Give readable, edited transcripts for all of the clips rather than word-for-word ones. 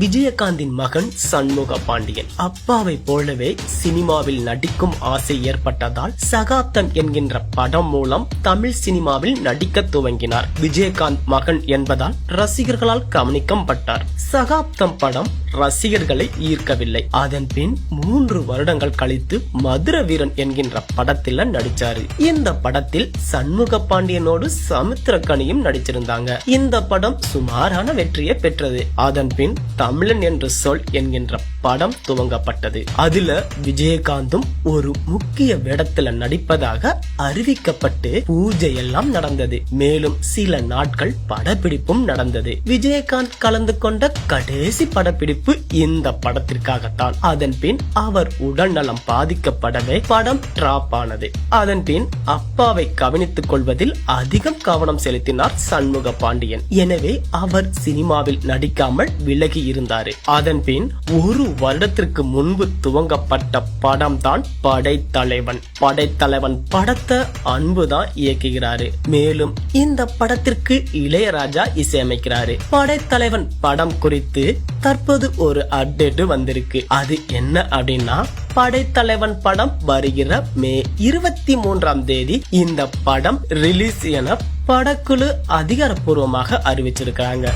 விஜயகாந்தின் மகன் சண்முக பாண்டியன் அப்பாவை போலவே சினிமாவில் நடிக்கும் ஆசை ஏற்பட்டதால் சகாப்தம் என்கின்ற படம் மூலம் தமிழ் சினிமாவில் நடிக்க துவங்கினார். விஜயகாந்த் மகன் என்பதால் ரசிகர்களால் கவனிக்கப்பட்டார். சகாப்தம் படம் ரசிகர்களை ஈர்க்கவில்லை. அதன் பின் 3 வருடங்கள் கழித்து மதுர வீரன் என்கின்ற படத்தில் நடிச்சாரு. இந்த படத்தில் சண்முக பாண்டியனோடு சமுத்திரக்கனியும் நடிச்சிருந்தாங்க. இந்த படம் சுமாரான வெற்றியை பெற்றது. அதன் பின் தமிழன் என்று சொல் என்கின்ற படம் துவங்கப்பட்டது. அதுல விஜயகாந்தும் ஒரு முக்கிய வேடத்துல நடிப்பதாக அறிவிக்கப்பட்டு பூஜை எல்லாம் நடந்தது. மேலும் சில நாட்கள் படப்பிடிப்பும் நடந்தது. விஜயகாந்த் கலந்து கொண்ட கடைசி படப்பிடிப்பு இந்த படத்திற்காகத்தான். அதன் பின் அவர் உடல்நலம் பாதிக்கப்படவே படம் டிராப் ஆனது. அதன் பின் அப்பாவை கவனித்துக் கொள்வதில் அதிகம் கவனம் செலுத்தினார் சண்முக பாண்டியன். எனவே அவர் சினிமாவில் நடிக்காமல் விலகி இருந்தார். அதன் பின் ஒரு வருடத்திற்கு முன்பு துவங்கப்பட்ட படம் தான் படைத்தலைவன். படைத்தலைவன் படத்தை அன்புதான் இயக்குகிறாரு. மேலும் இந்த படத்திற்கு இளையராஜா இசையமைக்கிறாரு. படைத்தலைவன் படம் குறித்து தற்போது ஒரு அப்டேட் வந்திருக்கு. அது என்ன அப்படின்னா, படைத்தலைவன் படம் வருகிற மே 23ஆம் தேதி இந்த படம் ரிலீஸ் என படக்குழு அதிகாரப்பூர்வமாக அறிவிச்சிருக்காங்க.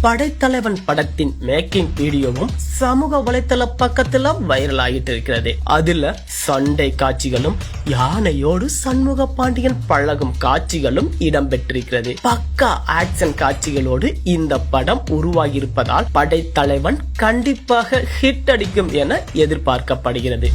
படைத்தலைவன் படத்தின் மேக்கிங் வீடியோவும் சமூக வலைத்தள பக்கத்துல வைரல் ஆகிட்டு இருக்கிறது. அதுல சண்டை காட்சிகளும் யானையோடு சண்முக பாண்டியன் பழகும் காட்சிகளும் இடம்பெற்றிருக்கிறது. பக்கா ஆக்சன் காட்சிகளோடு இந்த படம் உருவாகியிருப்பதால் படைத்தலைவன் கண்டிப்பாக ஹிட் அடிக்கும் என எதிர்பார்க்கப்படுகிறது.